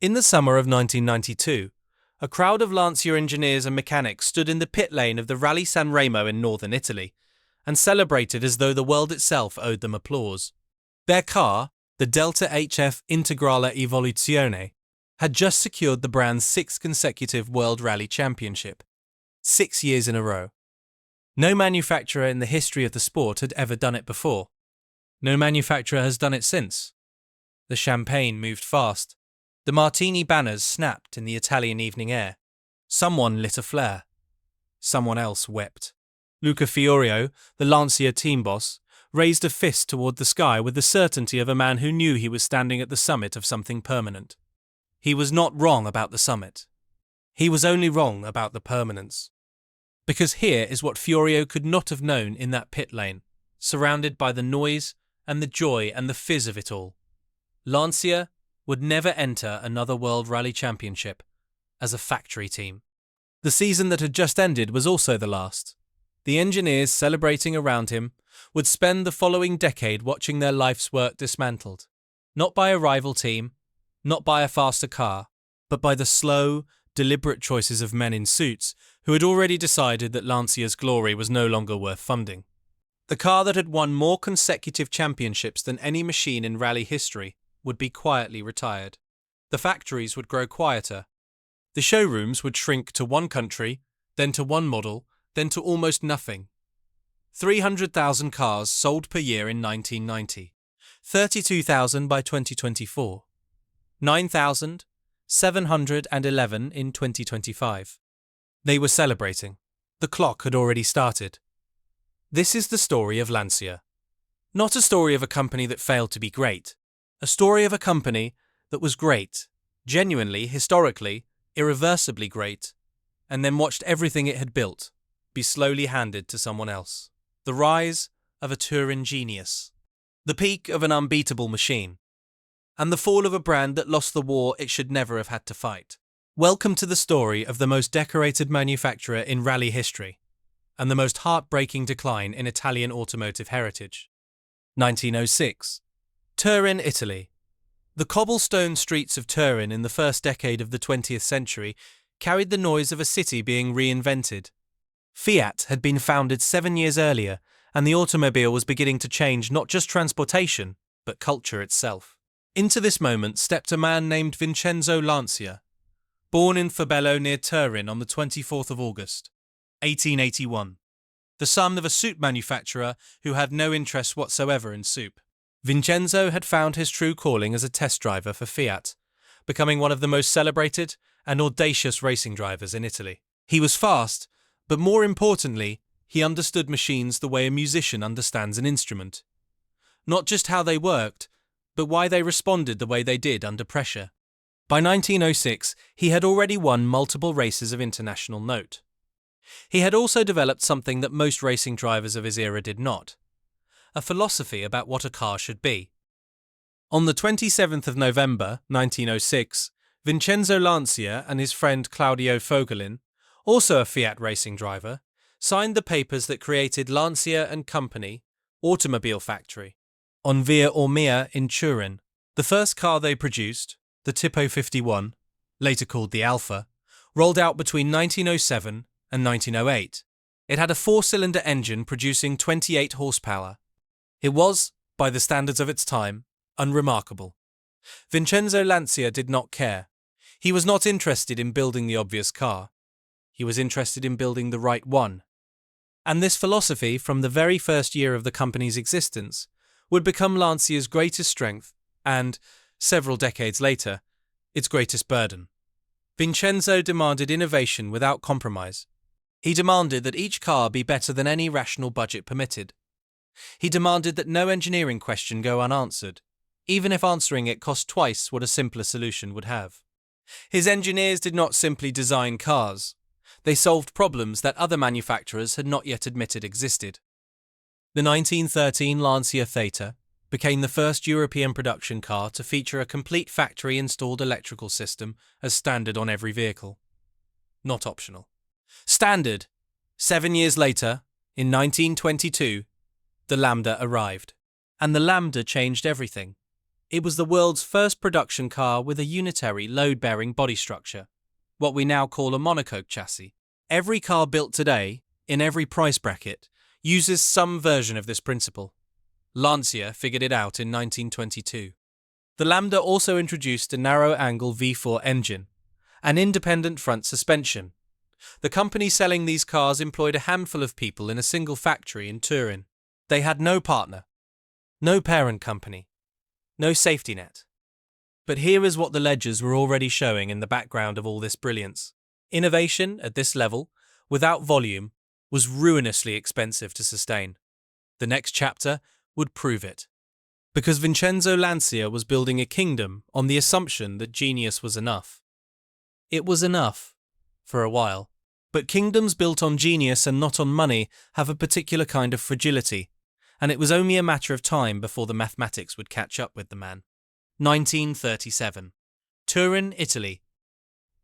In the summer of 1992, a crowd of Lancia engineers and mechanics stood in the pit lane of the Rally San Remo in northern Italy and celebrated as though the world itself owed them applause. Their car, the Delta Integrale Evoluzione, had just secured the brand's sixth consecutive World Rally Championship, 6 years in a row. No manufacturer in the history of the sport had ever done it before. No manufacturer has done it since. The champagne moved fast. The martini banners snapped in the Italian evening air. Someone lit a flare. Someone else wept. Luca Fiorio, the Lancia team boss, raised a fist toward the sky with the certainty of a man who knew he was standing at the summit of something permanent. He was not wrong about the summit. He was only wrong about the permanence. Because here is what Fiorio could not have known in that pit lane, surrounded by the noise and the joy and the fizz of it all. Lancia would never enter another World Rally Championship as a factory team. The season that had just ended was also the last. The engineers celebrating around him would spend the following decade watching their life's work dismantled, not by a rival team, not by a faster car, but by the slow, deliberate choices of men in suits who had already decided that Lancia's glory was no longer worth funding. The car that had won more consecutive championships than any machine in rally history would be quietly retired. The factories would grow quieter. The showrooms would shrink to one country, then to one model, then to almost nothing. 300,000 cars sold per year in 1990, 32,000 by 2024, 9,711 in 2025. They were celebrating. The clock had already started. This is the story of Lancia. Not a story of a company that failed to be great. A story of a company that was great, genuinely, historically, irreversibly great, and then watched everything it had built be slowly handed to someone else. The rise of a Turin genius. The peak of an unbeatable machine. And the fall of a brand that lost the war it should never have had to fight. Welcome to the story of the most decorated manufacturer in rally history, and the most heartbreaking decline in Italian automotive heritage. 1906. Turin, Italy. The cobblestone streets of Turin in the first decade of the 20th century carried the noise of a city being reinvented. Fiat had been founded 7 years earlier, and the automobile was beginning to change not just transportation, but culture itself. Into this moment stepped a man named Vincenzo Lancia, born in Fabello near Turin on the 24th of August, 1881, the son of a soup manufacturer who had no interest whatsoever in soup. Vincenzo had found his true calling as a test driver for Fiat, becoming one of the most celebrated and audacious racing drivers in Italy. He was fast, but more importantly, he understood machines the way a musician understands an instrument. Not just how they worked, but why they responded the way they did under pressure. By 1906, he had already won multiple races of international note. He had also developed something that most racing drivers of his era did not: a philosophy about what a car should be. On the 27th of November, 1906, Vincenzo Lancia and his friend Claudio Fogolin, also a Fiat racing driver, signed the papers that created Lancia and Company Automobile Factory on Via Ormia in Turin. The first car they produced, the Tipo 51, later called the Alfa, rolled out between 1907 and 1908. It had a 4-cylinder engine producing 28 horsepower. It was, by the standards of its time, unremarkable. Vincenzo Lancia did not care. He was not interested in building the obvious car. He was interested in building the right one. And this philosophy, from the very first year of the company's existence, would become Lancia's greatest strength and, several decades later, its greatest burden. Vincenzo demanded innovation without compromise. He demanded that each car be better than any rational budget permitted. He demanded that no engineering question go unanswered, even if answering it cost twice what a simpler solution would have. His engineers did not simply design cars. They solved problems that other manufacturers had not yet admitted existed. The 1913 Lancia Theta became the first European production car to feature a complete factory-installed electrical system as standard on every vehicle. Not optional. Standard! 7 years later, in 1922, the Lambda arrived. And the Lambda changed everything. It was the world's first production car with a unitary load-bearing body structure, what we now call a monocoque chassis. Every car built today, in every price bracket, uses some version of this principle. Lancia figured it out in 1922. The Lambda also introduced a narrow-angle V4 engine, an independent front suspension. The company selling these cars employed a handful of people in a single factory in Turin. They had no partner, no parent company, no safety net. But here is what the ledgers were already showing in the background of all this brilliance. Innovation at this level, without volume, was ruinously expensive to sustain. The next chapter would prove it. Because Vincenzo Lancia was building a kingdom on the assumption that genius was enough. It was enough, for a while. But kingdoms built on genius and not on money have a particular kind of fragility, and it was only a matter of time before the mathematics would catch up with the man. 1937. Turin, Italy.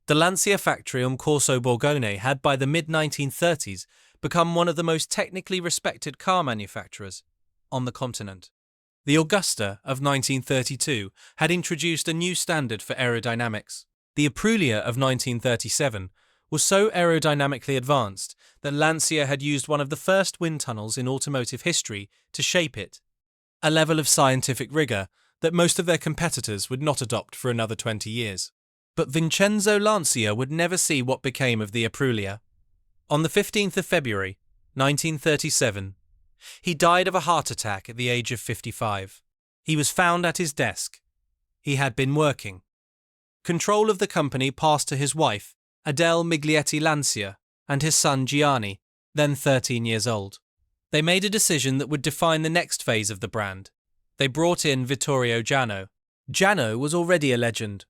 The Lancia factory on Corso Borgone had by the mid-1930s become one of the most technically respected car manufacturers on the continent. The Augusta of 1932 had introduced a new standard for aerodynamics. The Aprilia of 1937 was so aerodynamically advanced that Lancia had used one of the first wind tunnels in automotive history to shape it, a level of scientific rigor that most of their competitors would not adopt for another 20 years. But Vincenzo Lancia would never see what became of the Aprilia. On the 15th of February, 1937, he died of a heart attack at the age of 55. He was found at his desk. He had been working. Control of the company passed to his wife, Adele Miglietti Lancia, and his son Gianni, then 13 years old. They made a decision that would define the next phase of the brand. They brought in Vittorio Jano. Jano was already a legend,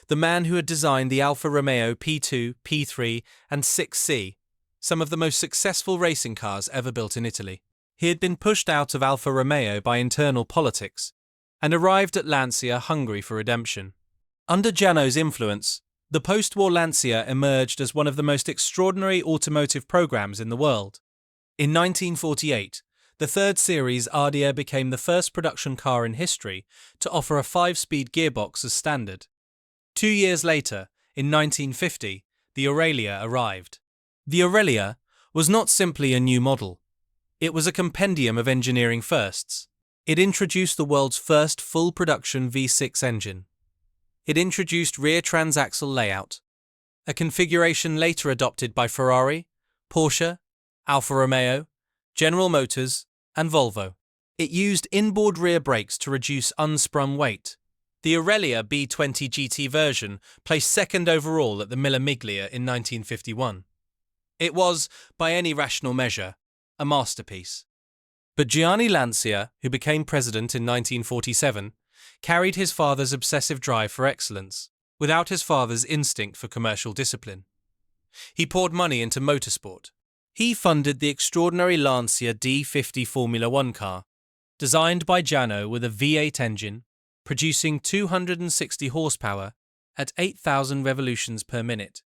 the man who had designed the Alfa Romeo P2, P3, and 6C, some of the most successful racing cars ever built in Italy. He had been pushed out of Alfa Romeo by internal politics and arrived at Lancia hungry for redemption. Under Jano's influence, the post-war Lancia emerged as one of the most extraordinary automotive programs in the world. In 1948, the third series Ardea became the first production car in history to offer a 5-speed gearbox as standard. 2 years later, in 1950, the Aurelia arrived. The Aurelia was not simply a new model. It was a compendium of engineering firsts. It introduced the world's first full-production V6 engine. It introduced rear transaxle layout, a configuration later adopted by Ferrari, Porsche, Alfa Romeo, General Motors, and Volvo. It used inboard rear brakes to reduce unsprung weight. The Aurelia B20 GT version placed second overall at the Mille Miglia in 1951. It was, by any rational measure, a masterpiece. But Gianni Lancia, who became president in 1947, carried his father's obsessive drive for excellence, without his father's instinct for commercial discipline. He poured money into motorsport. He funded the extraordinary Lancia D50 Formula 1 car, designed by Jano with a V8 engine, producing 260 horsepower at 8,000 revolutions per minute,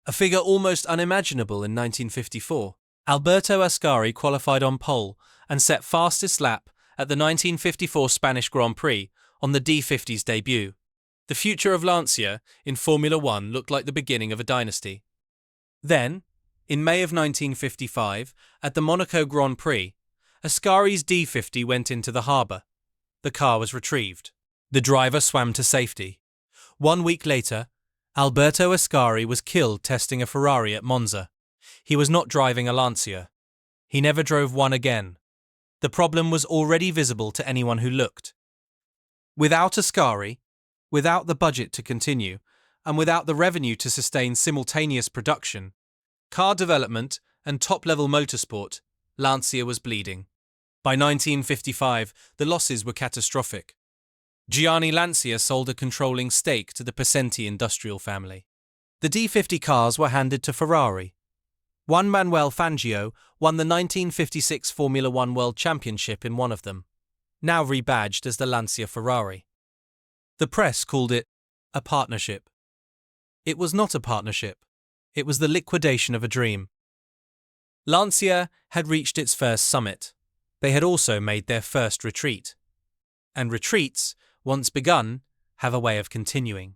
a figure almost unimaginable in 1954. Alberto Ascari qualified on pole and set fastest lap at the 1954 Spanish Grand Prix on the D50's debut. The future of Lancia in Formula 1 looked like the beginning of a dynasty. Then, in May of 1955, at the Monaco Grand Prix, Ascari's D50 went into the harbour. The car was retrieved. The driver swam to safety. 1 week later, Alberto Ascari was killed testing a Ferrari at Monza. He was not driving a Lancia. He never drove one again. The problem was already visible to anyone who looked. Without Ascari, without the budget to continue, and without the revenue to sustain simultaneous production, car development and top-level motorsport, Lancia was bleeding. By 1955, the losses were catastrophic. Gianni Lancia sold a controlling stake to the Precenti industrial family. The D50 cars were handed to Ferrari. Juan Manuel Fangio won the 1956 Formula 1 World Championship in one of them, now rebadged as the Lancia Ferrari. The press called it a partnership. It was not a partnership. It was the liquidation of a dream. Lancia had reached its first summit. They had also made their first retreat. And retreats once begun, have a way of continuing.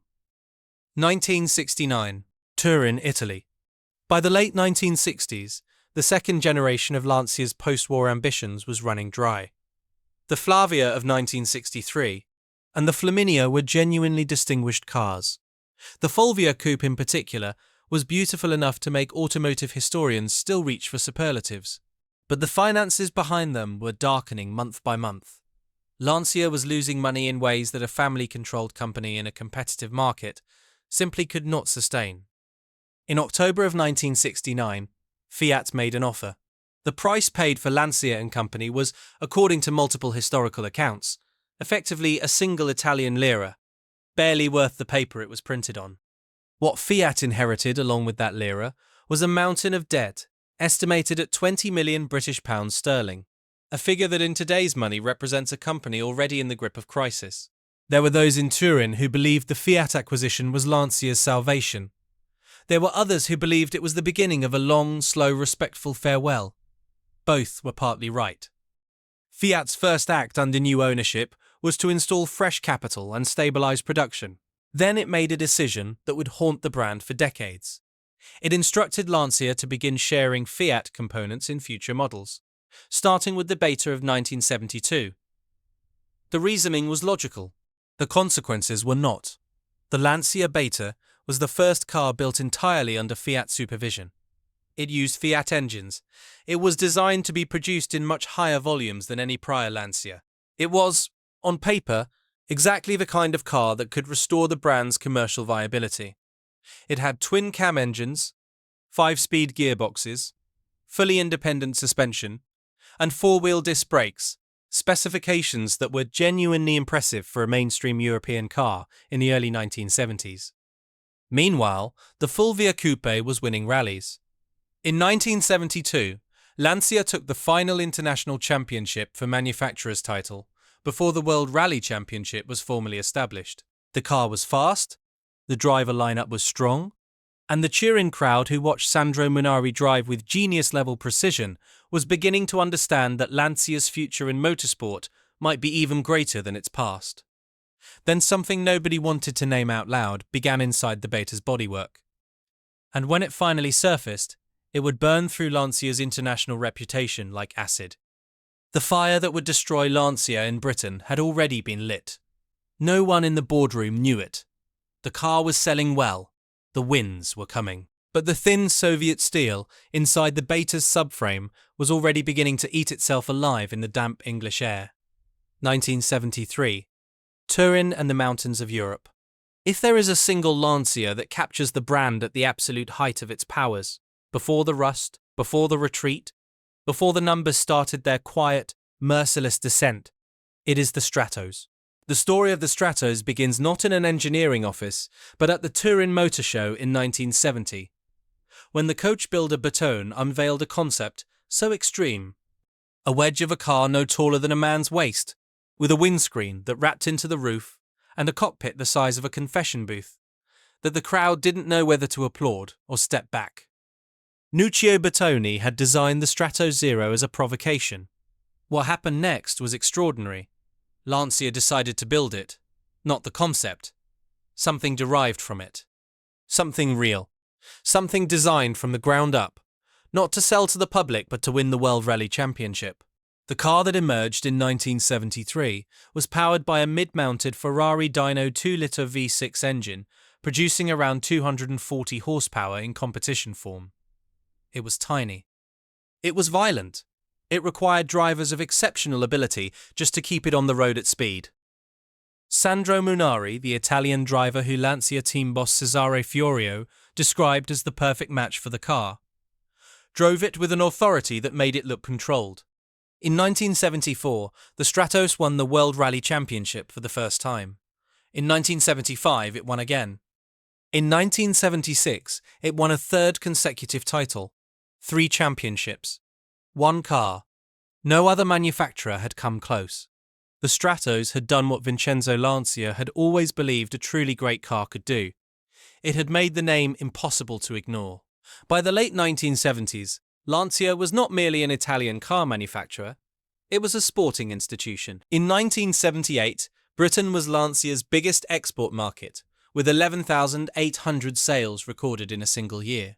1969. Turin, Italy. By the late 1960s, the second generation of Lancia's post-war ambitions was running dry. The Flavia of 1963 and the Flaminia were genuinely distinguished cars. The Fulvia coupe in particular was beautiful enough to make automotive historians still reach for superlatives. But the finances behind them were darkening month by month. Lancia was losing money in ways that a family-controlled company in a competitive market simply could not sustain. In October of 1969, Fiat made an offer. The price paid for Lancia and Company was, according to multiple historical accounts, effectively a single Italian lira, barely worth the paper it was printed on. What Fiat inherited along with that lira was a mountain of debt, estimated at 20 million British pounds sterling, a figure that in today's money represents a company already in the grip of crisis. There were those in Turin who believed the Fiat acquisition was Lancia's salvation. There were others who believed it was the beginning of a long, slow, respectful farewell. Both were partly right. Fiat's first act under new ownership was to install fresh capital and stabilize production. Then it made a decision that would haunt the brand for decades. It instructed Lancia to begin sharing Fiat components in future models, starting with the Beta of 1972. The reasoning was logical. The consequences were not. The Lancia Beta was the first car built entirely under Fiat supervision. It used Fiat engines. It was designed to be produced in much higher volumes than any prior Lancia. It was, on paper, exactly the kind of car that could restore the brand's commercial viability. It had twin-cam engines, 5-speed gearboxes, fully independent suspension, and 4-wheel disc brakes, specifications that were genuinely impressive for a mainstream European car in the early 1970s. Meanwhile, the Fulvia Coupe was winning rallies. In 1972, Lancia took the final international championship for manufacturer's title before the World Rally Championship was formally established. The car was fast, the driver lineup was strong, and the cheering crowd who watched Sandro Munari drive with genius-level precision was beginning to understand that Lancia's future in motorsport might be even greater than its past. Then something nobody wanted to name out loud began inside the Beta's bodywork. And when it finally surfaced, it would burn through Lancia's international reputation like acid. The fire that would destroy Lancia in Britain had already been lit. No one in the boardroom knew it. The car was selling well. The wins were coming. But the thin Soviet steel inside the Beta's subframe was already beginning to eat itself alive in the damp English air. 1973. Turin and the mountains of Europe. If there is a single Lancia that captures the brand at the absolute height of its powers, before the rust, before the retreat, before the numbers started their quiet, merciless descent, it is the Stratos. The story of the Stratos begins not in an engineering office, but at the Turin Motor Show in 1970, when the coach builder Bertone unveiled a concept so extreme, a wedge of a car no taller than a man's waist, with a windscreen that wrapped into the roof and a cockpit the size of a confession booth, that the crowd didn't know whether to applaud or step back. Nuccio Bertone had designed the Stratos Zero as a provocation. What happened next was extraordinary. Lancia decided to build it, not the concept. Something derived from it. Something real. Something designed from the ground up, not to sell to the public but to win the World Rally Championship. The car that emerged in 1973 was powered by a mid-mounted Ferrari Dyno 2-litre V6 engine, producing around 240 horsepower in competition form. It was tiny. It was violent. It required drivers of exceptional ability just to keep it on the road at speed. Sandro Munari, the Italian driver who Lancia team boss Cesare Fiorio described as the perfect match for the car, drove it with an authority that made it look controlled. In 1974, the Stratos won the World Rally Championship for the first time. In 1975, it won again. In 1976, it won a third consecutive title, 3 championships, 1 car. No other manufacturer had come close. The Stratos had done what Vincenzo Lancia had always believed a truly great car could do. It had made the name impossible to ignore. By the late 1970s, Lancia was not merely an Italian car manufacturer, it was a sporting institution. In 1978, Britain was Lancia's biggest export market, with 11,800 sales recorded in a single year.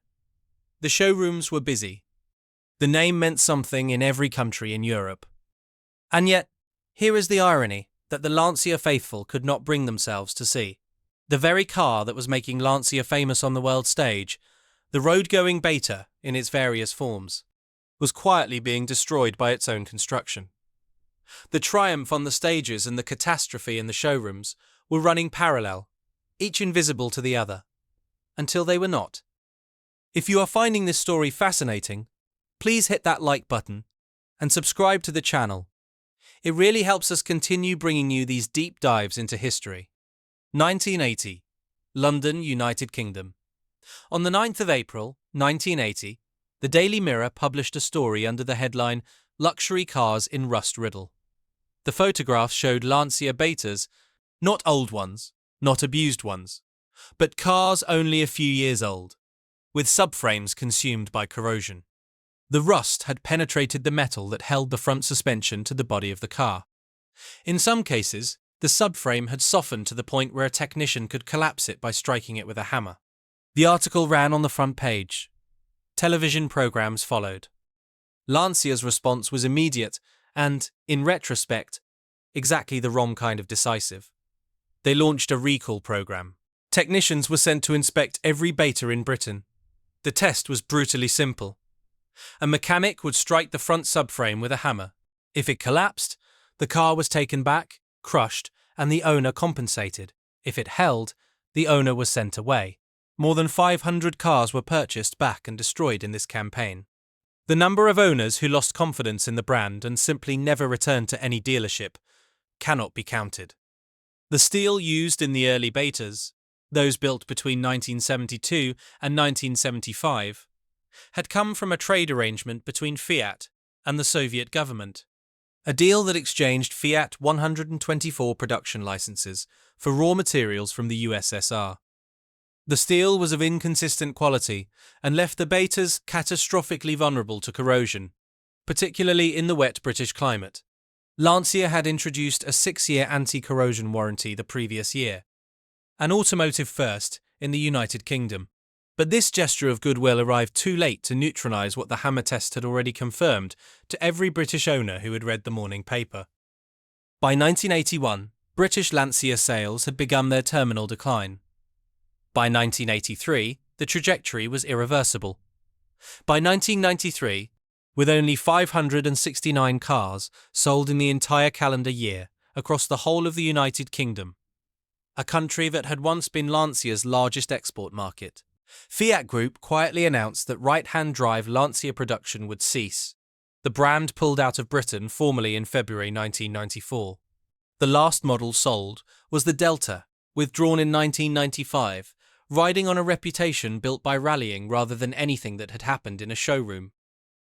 The showrooms were busy. The name meant something in every country in Europe. And yet, here is the irony that the Lancia faithful could not bring themselves to see. The very car that was making Lancia famous on the world stage, the road-going Beta in its various forms, was quietly being destroyed by its own construction. The triumph on the stages and the catastrophe in the showrooms were running parallel, each invisible to the other, until they were not. If you are finding this story fascinating, please hit that like button and subscribe to the channel. It really helps us continue bringing you these deep dives into history. 1980, London, United Kingdom. On the 9th of April, 1980, the Daily Mirror published a story under the headline "Luxury Cars in Rust Riddle." The photographs showed Lancia Betas, not old ones, not abused ones, but cars only a few years old, with subframes consumed by corrosion. The rust had penetrated the metal that held the front suspension to the body of the car. In some cases, the subframe had softened to the point where a technician could collapse it by striking it with a hammer. The article ran on the front page. Television programs followed. Lancia's response was immediate and, in retrospect, exactly the wrong kind of decisive. They launched a recall program. Technicians were sent to inspect every Beta in Britain. The test was brutally simple. A mechanic would strike the front subframe with a hammer. If it collapsed, the car was taken back, crushed, and the owner compensated. If it held, the owner was sent away. More than 500 cars were purchased back and destroyed in this campaign. The number of owners who lost confidence in the brand and simply never returned to any dealership cannot be counted. The steel used in the early Betas, those built between 1972 and 1975, had come from a trade arrangement between Fiat and the Soviet government, a deal that exchanged Fiat 124 production licenses for raw materials from the USSR. The steel was of inconsistent quality and left the Betas catastrophically vulnerable to corrosion, particularly in the wet British climate. Lancia had introduced a 6-year anti-corrosion warranty the previous year, an automotive first in the United Kingdom. But this gesture of goodwill arrived too late to neutralise what the hammer test had already confirmed to every British owner who had read the morning paper. By 1981, British Lancia sales had begun their terminal decline. By 1983, the trajectory was irreversible. By 1993, with only 569 cars sold in the entire calendar year across the whole of the United Kingdom, a country that had once been Lancia's largest export market, Fiat Group quietly announced that right-hand drive Lancia production would cease. The brand pulled out of Britain formally in February 1994. The last model sold was the Delta, withdrawn in 1995, riding on a reputation built by rallying rather than anything that had happened in a showroom.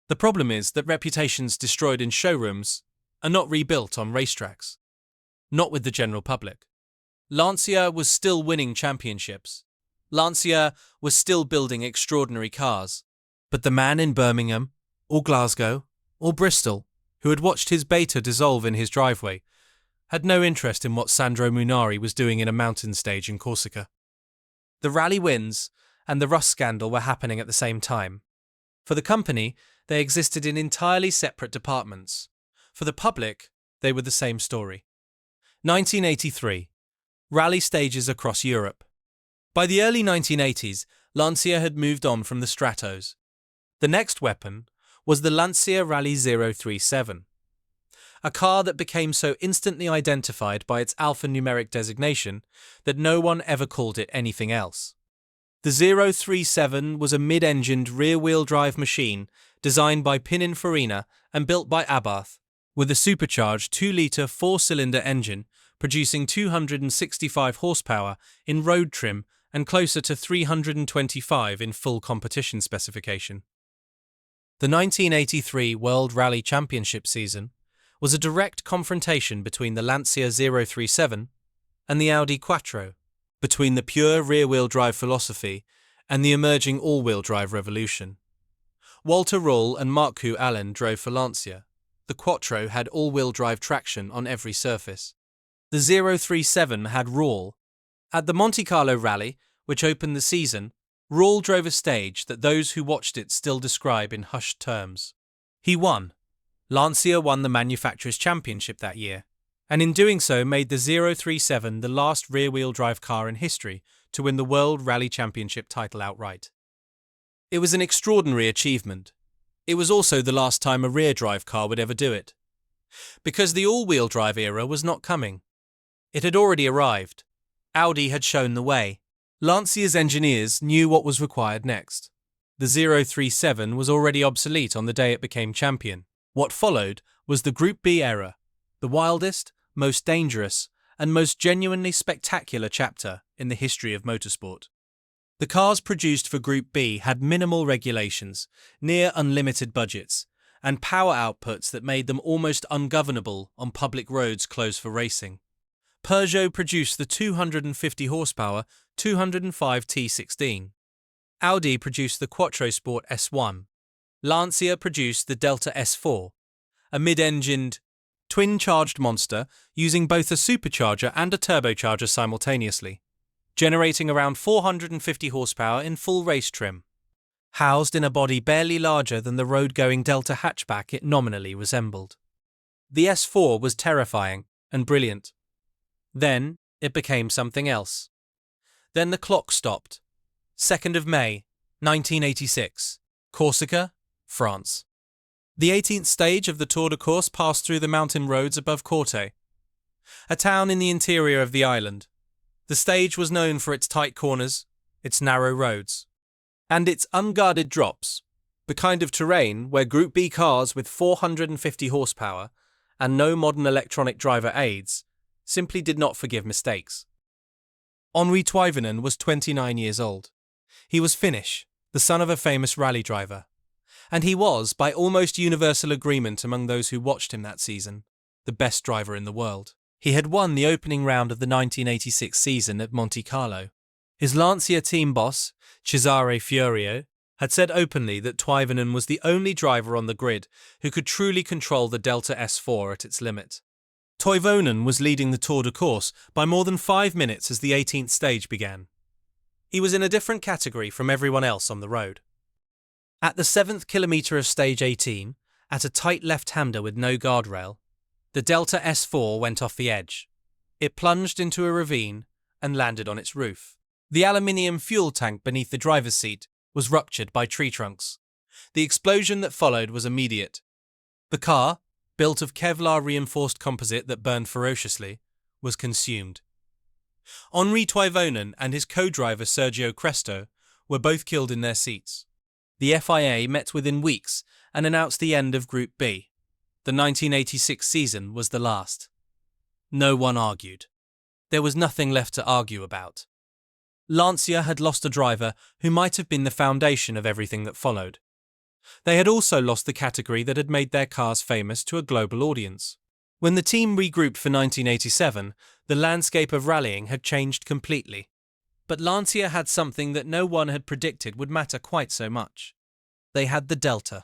The problem is that reputations destroyed in showrooms are not rebuilt on racetracks. Not with the general public. Lancia was still winning championships. Lancia was still building extraordinary cars. But the man in Birmingham, or Glasgow, or Bristol, who had watched his Beta dissolve in his driveway, had no interest in what Sandro Munari was doing in a mountain stage in Corsica. The rally wins and the rust scandal were happening at the same time. For the company, they existed in entirely separate departments. For the public, they were the same story. 1983. Rally stages across Europe. By the early 1980s, Lancia had moved on from the Stratos. The next weapon was the Lancia Rally 037, a car that became so instantly identified by its alphanumeric designation that no one ever called it anything else. The 037 was a mid-engined rear-wheel drive machine designed by Pininfarina and built by Abarth, with a supercharged 2-litre 4-cylinder engine producing 265 horsepower in road trim and closer to 325 in full competition specification. The 1983 World Rally Championship season was a direct confrontation between the Lancia 037 and the Audi Quattro, between the pure rear-wheel drive philosophy and the emerging all-wheel drive revolution. Walter Röhrl and Markku Alén drove for Lancia. The Quattro had all-wheel drive traction on every surface. The 037 had Rawl. At the Monte Carlo rally, which opened the season, Rawl drove a stage that those who watched it still describe in hushed terms. He won. Lancia won the Manufacturers' Championship that year, and in doing so made the 037 the last rear-wheel drive car in history to win the World Rally Championship title outright. It was an extraordinary achievement. It was also the last time a rear-drive car would ever do it. Because the all-wheel drive era was not coming. It had already arrived. Audi had shown the way. Lancia's engineers knew what was required next. The 037 was already obsolete on the day it became champion. What followed was the Group B era, the wildest, most dangerous, and most genuinely spectacular chapter in the history of motorsport. The cars produced for Group B had minimal regulations, near unlimited budgets, and power outputs that made them almost ungovernable on public roads closed for racing. Peugeot produced the 250 horsepower 205 T16. Audi produced the Quattro Sport S1. Lancia produced the Delta S4, a mid-engined, twin-charged monster using both a supercharger and a turbocharger simultaneously, generating around 450 horsepower in full race trim. Housed in a body barely larger than the road-going Delta hatchback it nominally resembled. The S4 was terrifying and brilliant. Then it became something else. Then the clock stopped. 2nd of May, 1986, Corsica, France. The 18th stage of the Tour de Corse passed through the mountain roads above Corte, a town in the interior of the island. The stage was known for its tight corners, its narrow roads, and its unguarded drops, the kind of terrain where Group B cars with 450 horsepower and no modern electronic driver aids simply did not forgive mistakes. Henri Toivonen was 29 years old. He was Finnish, the son of a famous rally driver, and he was, by almost universal agreement among those who watched him that season, the best driver in the world. He had won the opening round of the 1986 season at Monte Carlo. His Lancia team boss, Cesare Fiorio, had said openly that Toivonen was the only driver on the grid who could truly control the Delta S4 at its limit. Toivonen was leading the Tour de Corse by more than 5 minutes as the 18th stage began. He was in a different category from everyone else on the road. At the 7th kilometre of stage 18, at a tight left-hander with no guardrail, the Delta S4 went off the edge. It plunged into a ravine and landed on its roof. The aluminium fuel tank beneath the driver's seat was ruptured by tree trunks. The explosion that followed was immediate. The car, built of Kevlar-reinforced composite that burned ferociously, was consumed. Henri Toivonen and his co-driver Sergio Cresto were both killed in their seats. The FIA met within weeks and announced the end of Group B. The 1986 season was the last. No one argued. There was nothing left to argue about. Lancia had lost a driver who might have been the foundation of everything that followed. They had also lost the category that had made their cars famous to a global audience. When the team regrouped for 1987, the landscape of rallying had changed completely. But Lancia had something that no one had predicted would matter quite so much. They had the Delta.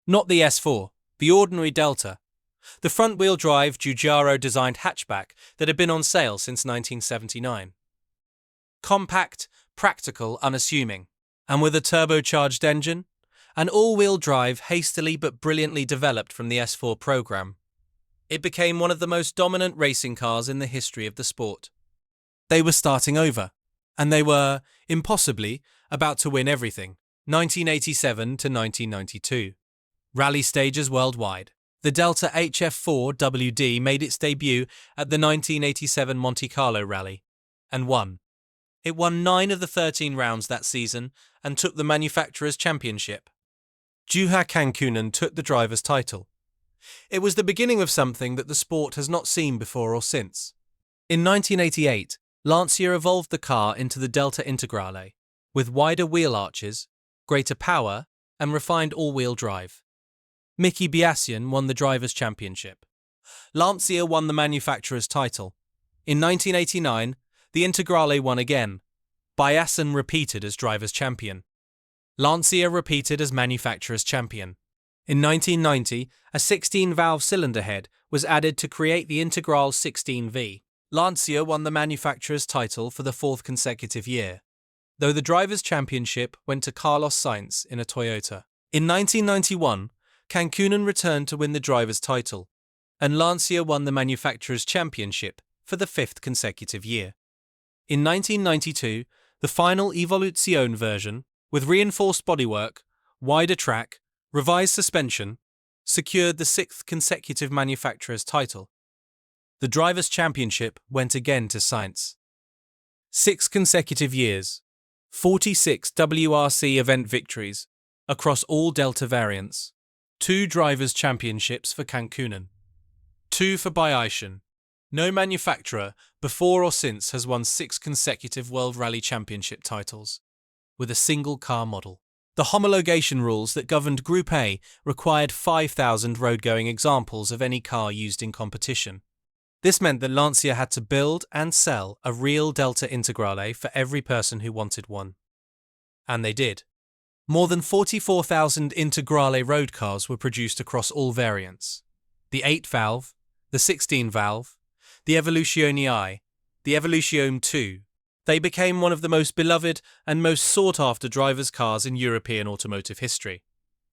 Not the S4, the ordinary Delta. The front-wheel drive Giugiaro-designed hatchback that had been on sale since 1979. Compact, practical, unassuming, and with a turbocharged engine, an all-wheel drive hastily but brilliantly developed from the S4 program. It became one of the most dominant racing cars in the history of the sport. They were starting over, and they were, impossibly, about to win everything, 1987 to 1992. Rally stages worldwide. The Delta HF4 WD made its debut at the 1987 Monte Carlo rally, and won. It won 9 of the 13 rounds that season and took the Manufacturers' Championship. Juha Kankkunen took the driver's title. It was the beginning of something that the sport has not seen before or since. In 1988, Lancia evolved the car into the Delta Integrale, with wider wheel arches, greater power, and refined all-wheel drive. Miki Biasian won the Drivers' Championship. Lancia won the manufacturer's title. In 1989, the Integrale won again. Biasian repeated as Drivers' Champion. Lancia repeated as manufacturer's champion. In 1990, a 16-valve cylinder head was added to create the Integrale 16V. Lancia won the manufacturer's title for the fourth consecutive year, though the Drivers' Championship went to Carlos Sainz in a Toyota. In 1991, Cancunen returned to win the Drivers' title, and Lancia won the Manufacturers' Championship for the fifth consecutive year. In 1992, the final Evoluzione version, with reinforced bodywork, wider track, revised suspension, secured the sixth consecutive manufacturer's title. The Drivers' Championship went again to Sainz. 6 consecutive years, 46 WRC event victories across all Delta variants, 2 Drivers' Championships for Cancunen, 2 for Bayesian. No manufacturer before or since has won 6 consecutive World Rally Championship titles with a single car model. The homologation rules that governed Group A required 5,000 road-going examples of any car used in competition. This meant that Lancia had to build and sell a real Delta Integrale for every person who wanted one. And they did. More than 44,000 Integrale road cars were produced across all variants. The 8-valve, the 16-valve, the Evoluzione I, the Evoluzione II. They became one of the most beloved and most sought-after drivers' cars in European automotive history.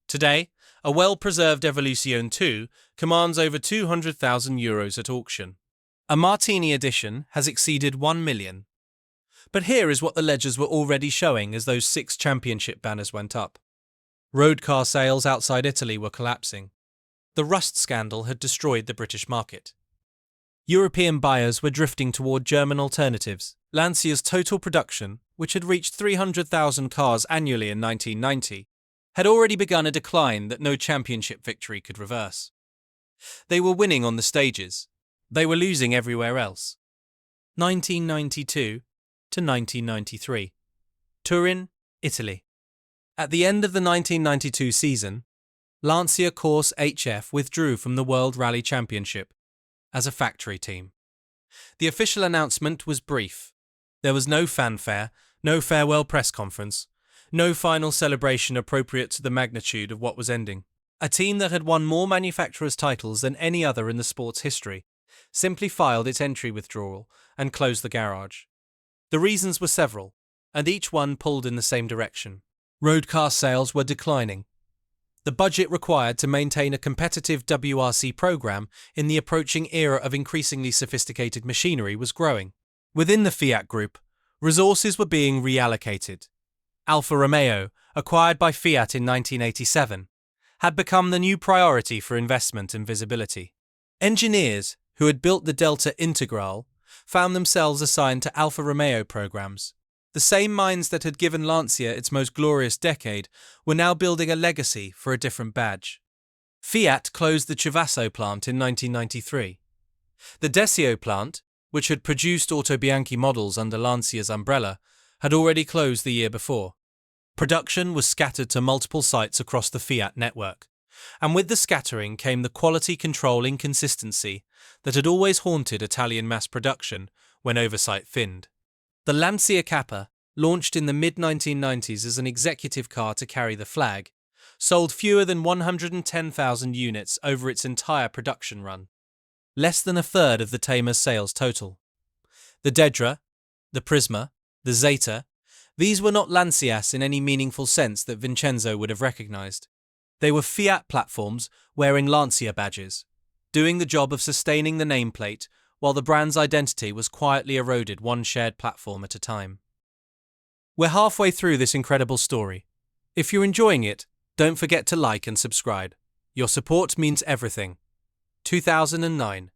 Today, a well-preserved Evoluzione II commands over €200,000 at auction. A Martini edition has exceeded 1 million. But here is what the ledgers were already showing as those 6 championship banners went up. Road car sales outside Italy were collapsing. The rust scandal had destroyed the British market. European buyers were drifting toward German alternatives. Lancia's total production, which had reached 300,000 cars annually in 1990, had already begun a decline that no championship victory could reverse. They were winning on the stages. They were losing everywhere else. 1992 to 1993. Turin, Italy. At the end of the 1992 season, Lancia Corse HF withdrew from the World Rally Championship as a factory team. The official announcement was brief. There was no fanfare, no farewell press conference, no final celebration appropriate to the magnitude of what was ending. A team that had won more manufacturers' titles than any other in the sport's history simply filed its entry withdrawal and closed the garage. The reasons were several, and each one pulled in the same direction. Road car sales were declining. The budget required to maintain a competitive WRC program in the approaching era of increasingly sophisticated machinery was growing. Within the Fiat Group, resources were being reallocated. Alfa Romeo, acquired by Fiat in 1987, had become the new priority for investment and visibility. Engineers who had built the Delta Integrale found themselves assigned to Alfa Romeo programs. The same minds that had given Lancia its most glorious decade were now building a legacy for a different badge. Fiat closed the Chivasso plant in 1993. The Desio plant, which had produced Autobianchi models under Lancia's umbrella, had already closed the year before. Production was scattered to multiple sites across the Fiat network, and with the scattering came the quality control inconsistency that had always haunted Italian mass production when oversight thinned. The Lancia Kappa, launched in the mid-1990s as an executive car to carry the flag, sold fewer than 110,000 units over its entire production run, less than a third of the Tema's sales total. The Dedra, the Prisma, the Zeta, these were not Lancias in any meaningful sense that Vincenzo would have recognized. They were Fiat platforms wearing Lancia badges, doing the job of sustaining the nameplate while the brand's identity was quietly eroded one shared platform at a time. We're halfway through this incredible story. If you're enjoying it, don't forget to like and subscribe. Your support means everything. 2009.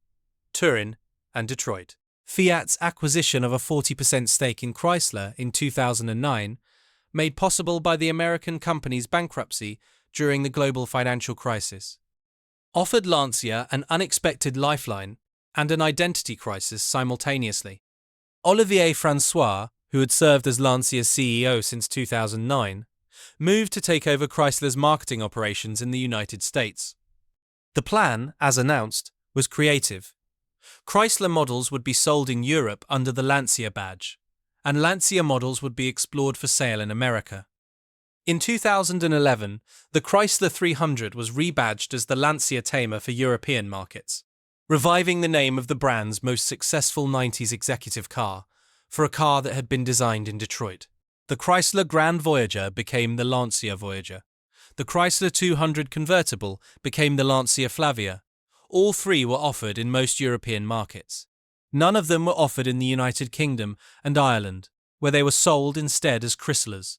Turin and Detroit. Fiat's acquisition of a 40% stake in Chrysler in 2009, made possible by the American company's bankruptcy during the global financial crisis, offered Lancia an unexpected lifeline and an identity crisis simultaneously. Olivier Francois, who had served as Lancia's CEO since 2009, moved to take over Chrysler's marketing operations in the United States. The plan, as announced, was creative. Chrysler models would be sold in Europe under the Lancia badge, and Lancia models would be explored for sale in America. In 2011, the Chrysler 300 was rebadged as the Lancia Tema for European markets. reviving the name of the brand's most successful 90s executive car for a car that had been designed in Detroit. The Chrysler Grand Voyager became the Lancia Voyager. The Chrysler 200 convertible became the Lancia Flavia. All three were offered in most European markets. None of them were offered in the United Kingdom and Ireland, where they were sold instead as Chryslers,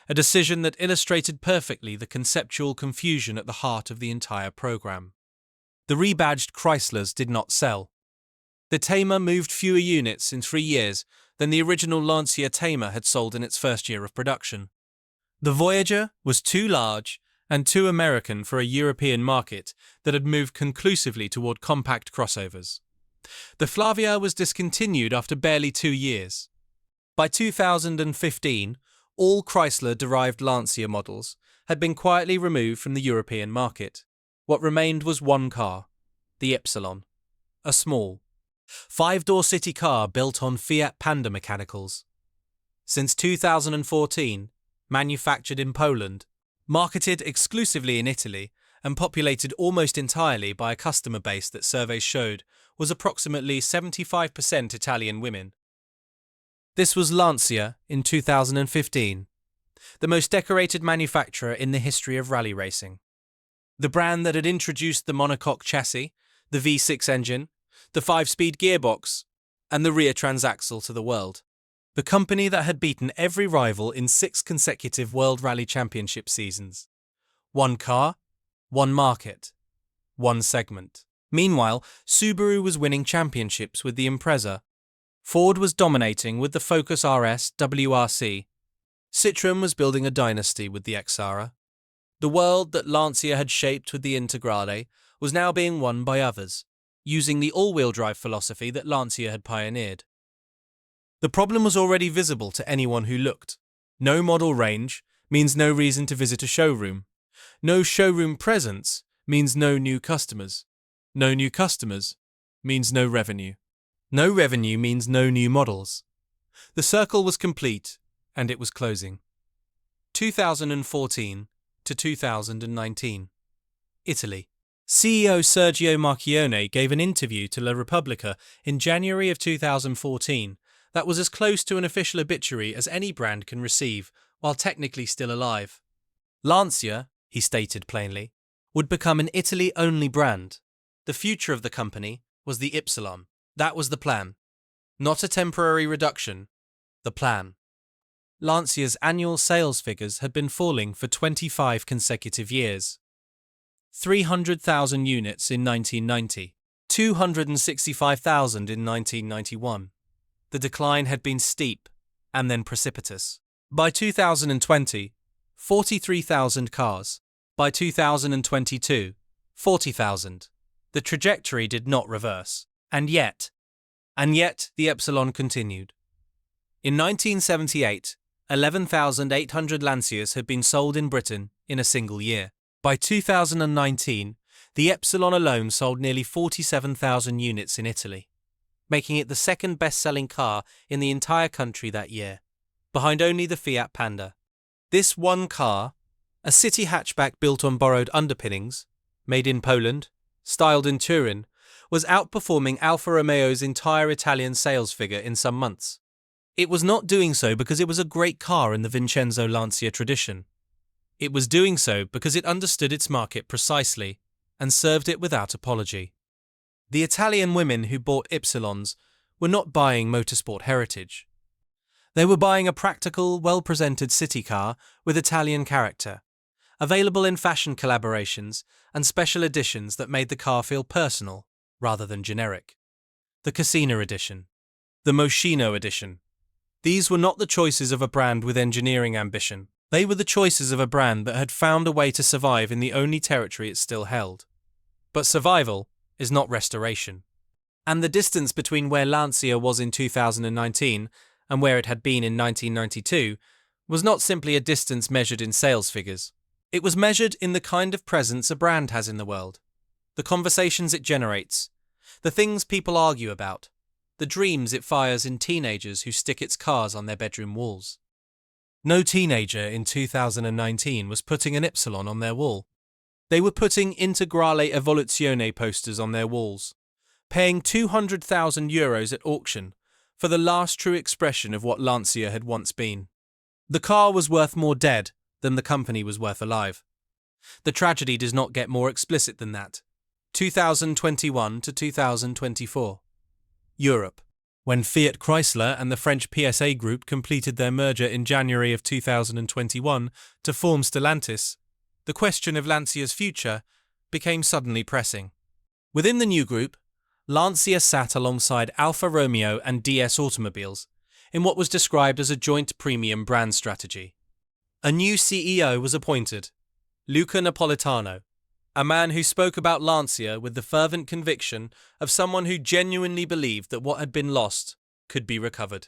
a decision that illustrated perfectly the conceptual confusion at the heart of the entire program. The rebadged Chryslers did not sell. The Tamer moved fewer units in 3 years than the original Lancia Tamer had sold in its first year of production. The Voyager was too large and too American for a European market that had moved conclusively toward compact crossovers. The Flavia was discontinued after barely 2 years. By 2015, all Chrysler-derived Lancia models had been quietly removed from the European market. What remained was one car, the Ypsilon, a small, 5-door city car built on Fiat Panda mechanicals. Since 2014, manufactured in Poland, marketed exclusively in Italy, and populated almost entirely by a customer base that surveys showed was approximately 75% Italian women. This was Lancia in 2015, the most decorated manufacturer in the history of rally racing. The brand that had introduced the monocoque chassis, the V6 engine, the 5-speed gearbox, and the rear transaxle to the world. The company that had beaten every rival in 6 consecutive World Rally Championship seasons. One car, one market, one segment. Meanwhile, Subaru was winning championships with the Impreza. Ford was dominating with the Focus RS WRC. Citroën was building a dynasty with the Xara. The world that Lancia had shaped with the Integrale was now being won by others, using the all-wheel drive philosophy that Lancia had pioneered. The problem was already visible to anyone who looked. No model range means no reason to visit a showroom. No showroom presence means no new customers. No new customers means no revenue. No revenue means no new models. The circle was complete, and it was closing. 2014 to 2019. Italy. CEO Sergio Marchionne gave an interview to La Repubblica in January of 2014 that was as close to an official obituary as any brand can receive while technically still alive. Lancia, he stated plainly, would become an Italy-only brand. The future of the company was the Ypsilon. That was the plan. Not a temporary reduction. The plan. Lancia's annual sales figures had been falling for 25 consecutive years. 300,000 units in 1990, 265,000 in 1991. The decline had been steep and then precipitous. By 2020, 43,000 cars. By 2022, 40,000. The trajectory did not reverse. And yet the Epsilon continued. In 1978, 11,800 Lancias had been sold in Britain in a single year. By 2019, the Epsilon alone sold nearly 47,000 units in Italy, making it the second best-selling car in the entire country that year, behind only the Fiat Panda. This one car, a city hatchback built on borrowed underpinnings, made in Poland, styled in Turin, was outperforming Alfa Romeo's entire Italian sales figure in some months. It was not doing so because it was a great car in the Vincenzo Lancia tradition. It was doing so because it understood its market precisely and served it without apology. The Italian women who bought Ypsilons were not buying motorsport heritage. They were buying a practical, well-presented city car with Italian character, available in fashion collaborations and special editions that made the car feel personal rather than generic. The Casino edition, the Moschino edition. These were not the choices of a brand with engineering ambition. They were the choices of a brand that had found a way to survive in the only territory it still held. But survival is not restoration. And the distance between where Lancia was in 2019 and where it had been in 1992 was not simply a distance measured in sales figures. It was measured in the kind of presence a brand has in the world, the conversations it generates, the things people argue about, the dreams it fires in teenagers who stick its cars on their bedroom walls. No teenager in 2019 was putting an Ypsilon on their wall. They were putting Integrale Evoluzione posters on their walls, paying €200,000 at auction for the last true expression of what Lancia had once been. The car was worth more dead than the company was worth alive. The tragedy does not get more explicit than that. 2021 to 2024. Europe. When Fiat Chrysler and the French PSA Group completed their merger in January of 2021 to form Stellantis, the question of Lancia's future became suddenly pressing. Within the new group, Lancia sat alongside Alfa Romeo and DS Automobiles in what was described as a joint premium brand strategy. A new CEO was appointed, Luca Napolitano, a man who spoke about Lancia with the fervent conviction of someone who genuinely believed that what had been lost could be recovered.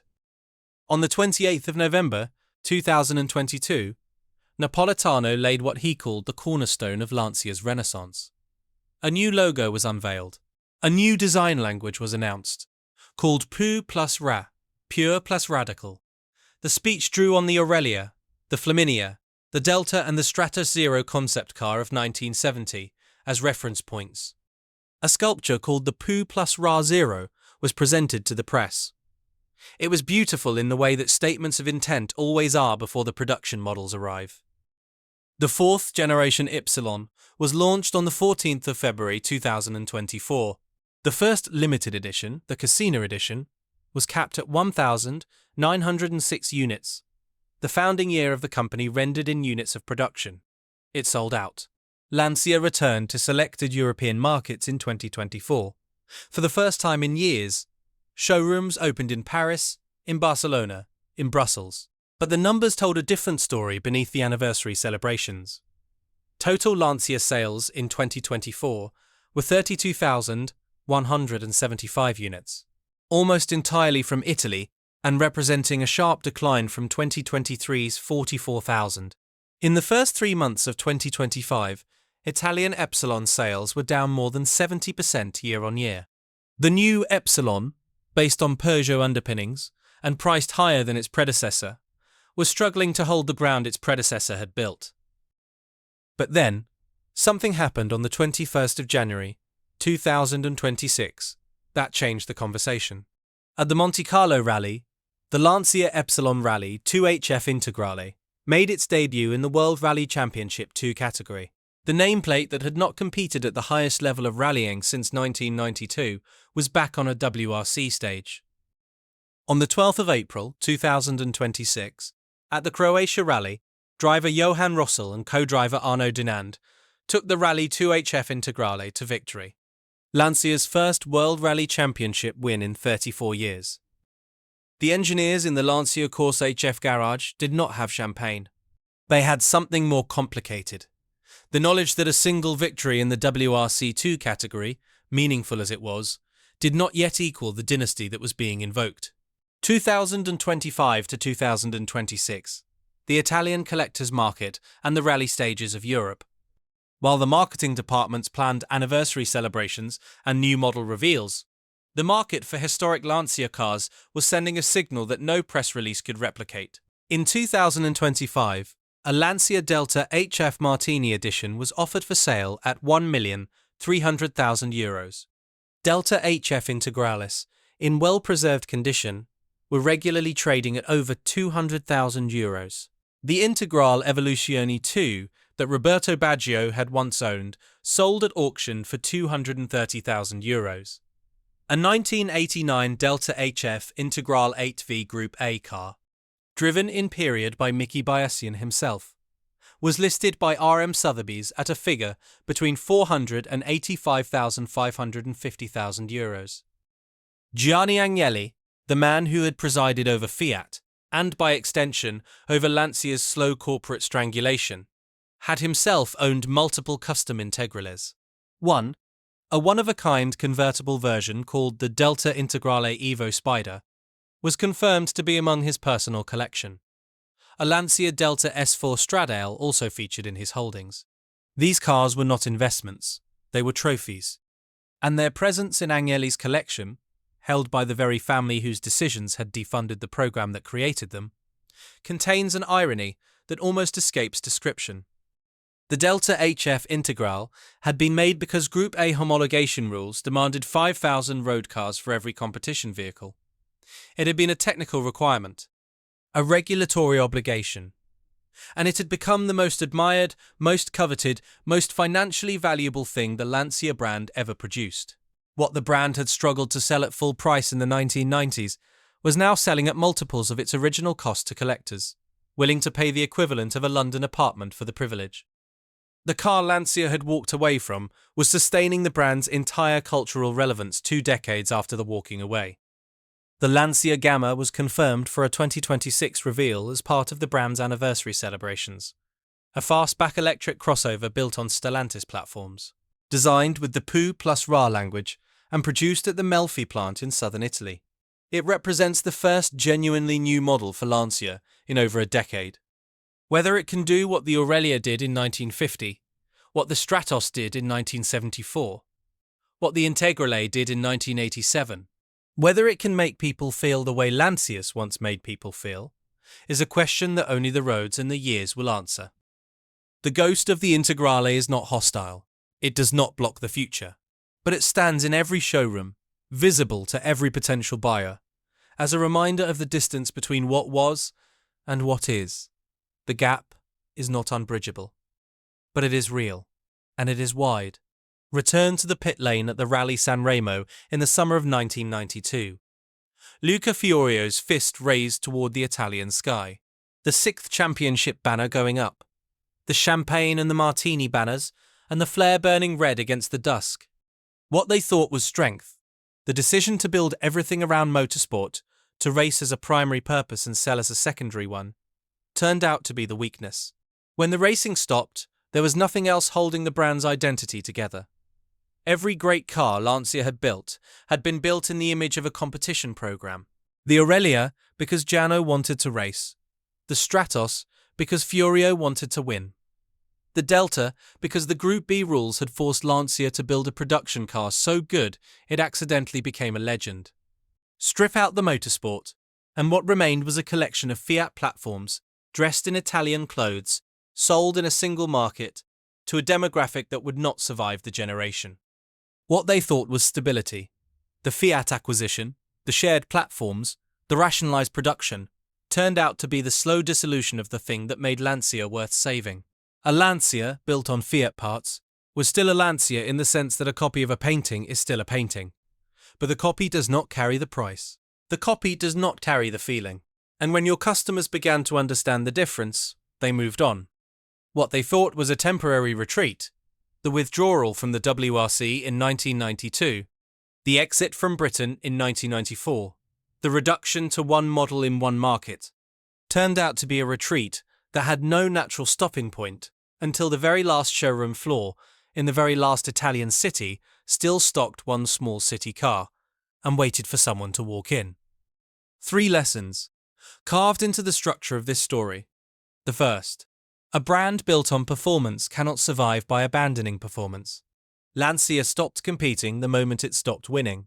On the 28th of November, 2022, Napolitano laid what he called the cornerstone of Lancia's renaissance. A new logo was unveiled. A new design language was announced, called Pu plus Ra, pure plus radical. The speech drew on the Aurelia, the Flaminia, the Delta and the Stratos Zero concept car of 1970 as reference points. A sculpture called the Pu plus Ra Zero was presented to the press. It was beautiful in the way that statements of intent always are before the production models arrive. The fourth generation Y was launched on the 14th of February 2024. The first limited edition, the Casino edition, was capped at 1,906 units. The founding year of the company rendered in units of production. It sold out. Lancia returned to selected European markets in 2024. For the first time in years, showrooms opened in Paris, in Barcelona, in Brussels. But the numbers told a different story beneath the anniversary celebrations. Total Lancia sales in 2024 were 32,175 units, almost entirely from Italy and representing a sharp decline from 2023's 44,000. In the first 3 months of 2025, Italian Epsilon sales were down more than 70% year-on-year. The new Epsilon, based on Peugeot underpinnings and priced higher than its predecessor, was struggling to hold the ground its predecessor had built. But then, something happened on the 21st of January, 2026, that changed the conversation. At the Monte Carlo Rally, the Lancia Epsilon Rally 2HF Integrale made its debut in the World Rally Championship 2 category. The nameplate that had not competed at the highest level of rallying since 1992 was back on a WRC stage. On the 12th of April 2026, at the Croatia Rally, driver Johan Rossel and co-driver Arno Dinand took the Rally 2HF Integrale to victory. Lancia's first World Rally Championship win in 34 years. The engineers in the Lancia Corse HF garage did not have champagne. They had something more complicated. The knowledge that a single victory in the WRC2 category, meaningful as it was, did not yet equal the dynasty that was being invoked. 2025 to 2026, the Italian collectors market and the rally stages of Europe. While the marketing departments planned anniversary celebrations and new model reveals, the market for historic Lancia cars was sending a signal that no press release could replicate. In 2025, a Lancia Delta HF Martini edition was offered for sale at €1,300,000. Delta HF Integrales, in well-preserved condition, were regularly trading at over €200,000. The Integrale Evoluzione 2 that Roberto Baggio had once owned sold at auction for €230,000. A 1989 Delta HF Integrale 8V Group A car, driven in period by Mickey Biassian himself, was listed by RM Sotheby's at a figure between €400,000 and €85,550,000. Gianni Agnelli, the man who had presided over Fiat, and by extension over Lancia's slow corporate strangulation, had himself owned multiple custom Integrales. One, a one-of-a-kind convertible version called the Delta Integrale Evo Spider, was confirmed to be among his personal collection. A Lancia Delta S4 Stradale also featured in his holdings. These cars were not investments, they were trophies, and their presence in Agnelli's collection, held by the very family whose decisions had defunded the program that created them, contains an irony that almost escapes description. The Delta Integrale had been made because Group A homologation rules demanded 5,000 road cars for every competition vehicle. It had been a technical requirement, a regulatory obligation, and it had become the most admired, most coveted, most financially valuable thing the Lancia brand ever produced. What the brand had struggled to sell at full price in the 1990s was now selling at multiples of its original cost to collectors, willing to pay the equivalent of a London apartment for the privilege. The car Lancia had walked away from was sustaining the brand's entire cultural relevance 2 decades after the walking away. The Lancia Gamma was confirmed for a 2026 reveal as part of the brand's anniversary celebrations, a fastback electric crossover built on Stellantis platforms, designed with the Pu plus Ra language and produced at the Melfi plant in southern Italy. It represents the first genuinely new model for Lancia in over a decade. Whether it can do what the Aurelia did in 1950, what the Stratos did in 1974, what the Integrale did in 1987, whether it can make people feel the way Lancias once made people feel, is a question that only the roads and the years will answer. The ghost of the Integrale is not hostile. It does not block the future, but it stands in every showroom, visible to every potential buyer, as a reminder of the distance between what was and what is. The gap is not unbridgeable, but it is real, and it is wide. Return to the pit lane at the Rally San Remo in the summer of 1992. Luca Fiorio's fist raised toward the Italian sky, the 6th championship banner going up, the champagne and the martini banners, and the flare burning red against the dusk. What they thought was strength, the decision to build everything around motorsport, to race as a primary purpose and sell as a secondary one, turned out to be the weakness. When the racing stopped, there was nothing else holding the brand's identity together. Every great car Lancia had been built in the image of a competition program. The Aurelia, because Giano wanted to race. The Stratos, because Fiorio wanted to win. The Delta, because the Group B rules had forced Lancia to build a production car so good it accidentally became a legend. Strip out the motorsport, and what remained was a collection of Fiat platforms, dressed in Italian clothes, sold in a single market, to a demographic that would not survive the generation. What they thought was stability, the Fiat acquisition, the shared platforms, the rationalized production, turned out to be the slow dissolution of the thing that made Lancia worth saving. A Lancia, built on Fiat parts, was still a Lancia in the sense that a copy of a painting is still a painting. But the copy does not carry the price. The copy does not carry the feeling. And when your customers began to understand the difference, they moved on. What they thought was a temporary retreat, the withdrawal from the WRC in 1992, the exit from Britain in 1994, the reduction to one model in one market, turned out to be a retreat that had no natural stopping point until the very last showroom floor in the very last Italian city still stocked one small city car and waited for someone to walk in. 3 lessons carved into the structure of this story. The first, a brand built on performance cannot survive by abandoning performance. Lancia stopped competing the moment it stopped winning,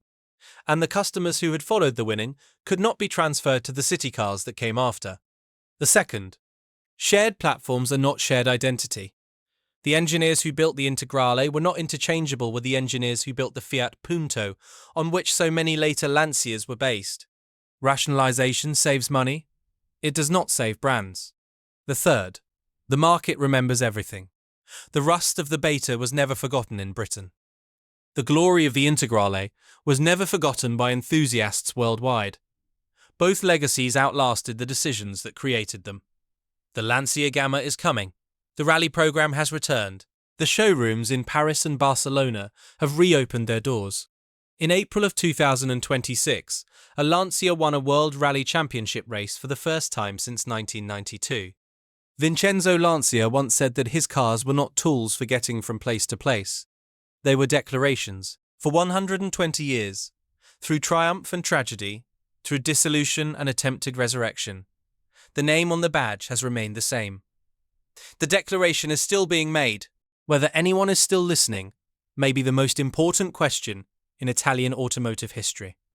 and the customers who had followed the winning could not be transferred to the city cars that came after. The second, shared platforms are not shared identity. The engineers who built the Integrale were not interchangeable with the engineers who built the Fiat Punto, on which so many later Lancias were based. Rationalization saves money. It does not save brands. The third, the market remembers everything. The rust of the Beta was never forgotten in Britain. The glory of the Integrale was never forgotten by enthusiasts worldwide. Both legacies outlasted the decisions that created them. The Lancia Gamma is coming. The rally program has returned. The showrooms in Paris and Barcelona have reopened their doors. In April of 2026, a Lancia won a World Rally Championship race for the first time since 1992. Vincenzo Lancia once said that his cars were not tools for getting from place to place. They were declarations. For 120 years, through triumph and tragedy, through dissolution and attempted resurrection, the name on the badge has remained the same. The declaration is still being made. Whether anyone is still listening may be the most important question in Italian automotive history.